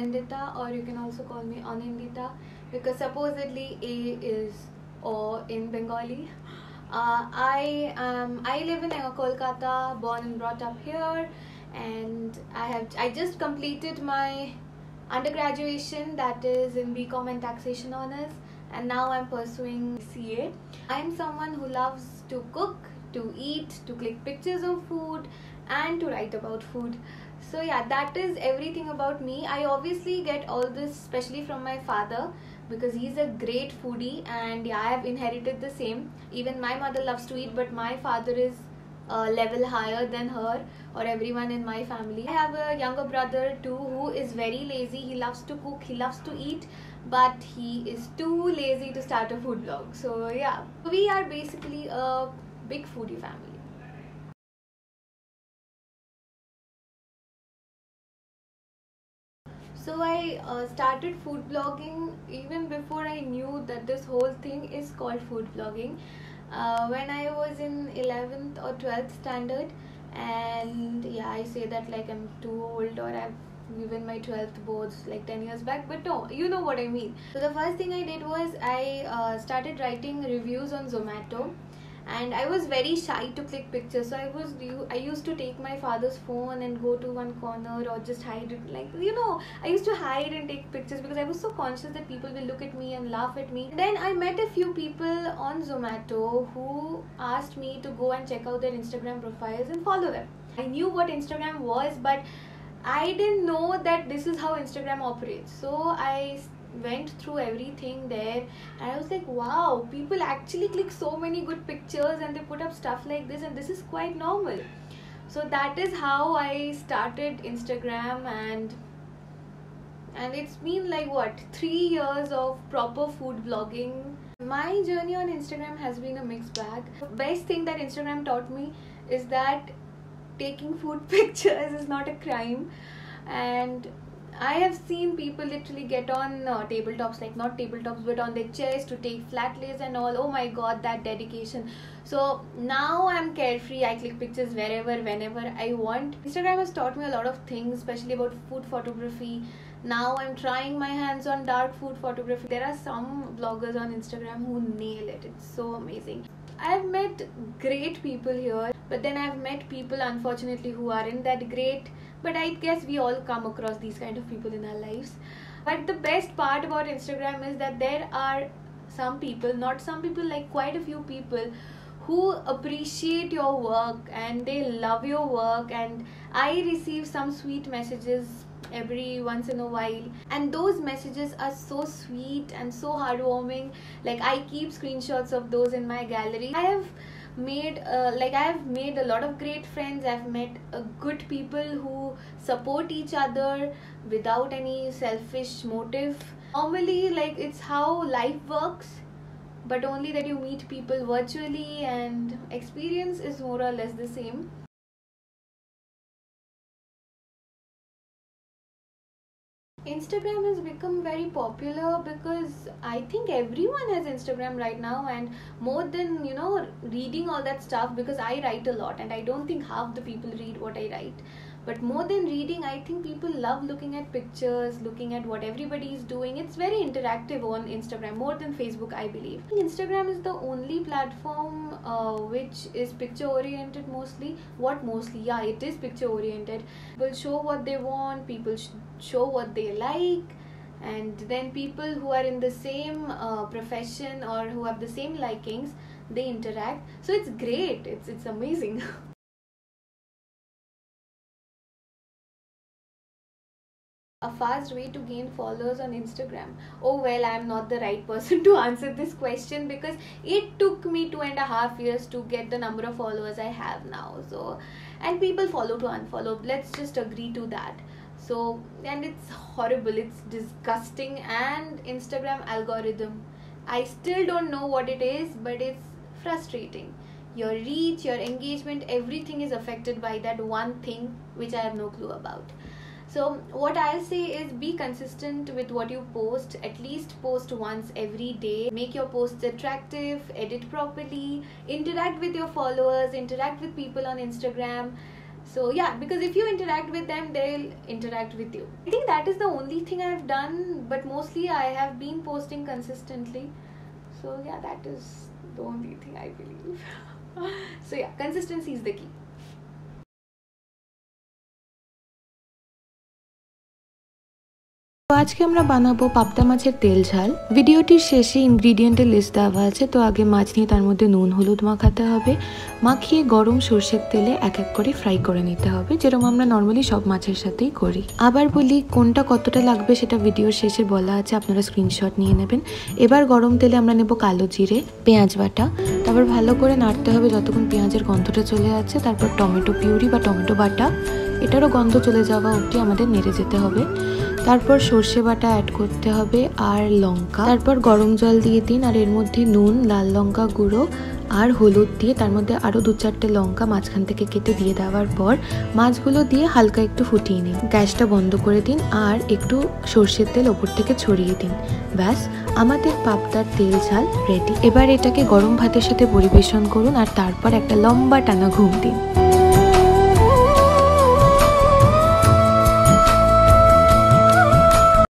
Anandita, or you can also call me Anandita, because supposedly A is O in Bengali. I live in Kolkata, born and brought up here, and I just completed my undergraduation, that is in BCom and taxation honors, and now I'm pursuing CA. I'm someone who loves to cook, to eat, to click pictures of food, and to write about food. So yeah, that is everything about me. I obviously get all this especially from my father, because he's a great foodie, and yeah, I have inherited the same. Even my mother loves to eat, but my father is a level higher than her or everyone in my family. I have a younger brother too who is very lazy. He loves to cook, he loves to eat, but he is too lazy to start a food blog. So yeah, we are basically a big foodie family. So I started food blogging even before I knew that this whole thing is called food blogging. When I was in 11th or 12th standard, and yeah, I say that like I'm too old, or I've given my 12th boards like 10 years back, but no, you know what I mean. So the first thing I did was I started writing reviews on Zomato, and I was very shy to click pictures. So I used to take my father's phone and go to one corner or just hide it, like, I used to hide and take pictures because I was so conscious that people will look at me and laugh at me. Then I met a few people on Zomato who asked me to go and check out their Instagram profiles and follow them. I knew what Instagram was, but I didn't know that this is how Instagram operates. So I went through everything there, and I was like, wow, people actually click so many good pictures and they put up stuff like this, and this is quite normal. So that is how I started Instagram, and it's been like what, 3 years of proper food blogging. My journey on Instagram has been a mixed bag. The best thing that Instagram taught me is that taking food pictures is not a crime, and I have seen people literally get on tabletops, like not tabletops but on their chest to take flat lays and all. Oh my god, that dedication. So now I'm carefree. I click pictures wherever, whenever I want. Instagram has taught me a lot of things, especially about food photography. Now I'm trying my hands on dark food photography. There are some bloggers on Instagram who nail it. It's so amazing. I've met great people here, but then I've met people unfortunately who aren't that great. But I guess we all come across these kind of people in our lives. But the best part about Instagram is that there are some people, not some people, like quite a few people who appreciate your work and they love your work, and I receive some sweet messages every once in a while, and those messages are so sweet and so heartwarming. Like, I keep screenshots of those in my gallery. I have made a lot of great friends. I've met good people who support each other without any selfish motive. Normally, like, it's how life works, but only that you meet people virtually and experience is more or less the same. Instagram has become very popular because I think everyone has Instagram right now, and more than reading all that stuff, because I write a lot and I don't think half the people read what I write. But more than reading, I think people love looking at pictures, looking at what everybody is doing. It's very interactive on Instagram, more than Facebook, I believe. Instagram is the only platform which is picture oriented mostly. What mostly? Yeah, it is picture oriented. People show what they want, people show what they like, and then people who are in the same profession or who have the same likings, they interact. So it's great, it's amazing. A fast way to gain followers on Instagram? Oh well, I'm not the right person to answer this question, because it took me 2.5 years to get the number of followers I have now. So, and people follow to unfollow, let's just agree to that. So, and it's horrible, it's disgusting. And Instagram algorithm, I still don't know what it is, but it's frustrating. Your reach, your engagement, everything is affected by that one thing which I have no clue about. So what I'll say is, be consistent with what you post. At least post once every day. Make your posts attractive, edit properly, interact with your followers, interact with people on Instagram, So yeah, because if you interact with them, they'll interact with you. I think that is the only thing I've done, but mostly I have been posting consistently. So yeah, that is the only thing I believe. So yeah, consistency is the key. তো আজকে আমরা বানাবো পাবদা মাছের তেল ঝাল। ভিডিওটির শেষে ইনগ্রিডিয়েন্টের লিস্ট দেওয়া আছে। তো আগে মাছ নিয়ে তার মধ্যে নুন হলুদ মাখাতে হবে, মাখিয়ে গরম সর্ষের তেলে এক এক করে ফ্রাই করে নিতে হবে, যেরকম আমরা নর্মালি সব মাছের সাথেই করি। আবার বলি, কোনটা কতটা লাগবে সেটা ভিডিওর শেষে বলা আছে, আপনারা স্ক্রিনশট নিয়ে নেবেন। এবার গরম তেলে আমরা নেব কালো জিরে, পেঁয়াজ বাটা, তারপর ভালো করে নাড়তে হবে যতক্ষণ পেঁয়াজের গন্ধটা চলে যাচ্ছে। তারপর টমেটো পিউরি বা টমেটো বাটা, এটারও গন্ধ চলে যাওয়া অবধি আমাদের নেড়ে যেতে হবে। তারপর সর্ষে বাটা অ্যাড করতে হবে আর লঙ্কা। তারপর গরম জল দিয়ে দিন, আর এর মধ্যে নুন, লাল লঙ্কা গুঁড়ো আর হলুদ দিয়ে তার মধ্যে আরও 2-4টে লঙ্কা মাঝখান থেকে কেটে দিয়ে দেওয়ার পর মাছগুলো দিয়ে হালকা একটু ফুটিয়ে নিন। গ্যাসটা বন্ধ করে দিন আর একটু সর্ষের তেল ওপর থেকে ছড়িয়ে দিন। ব্যাস, আমাদের পাবদার তেল ঝাল রেডি। এবার এটাকে গরম ভাতের সাথে পরিবেশন করুন আর তারপর একটা লম্বা টানা ঘুম দিন।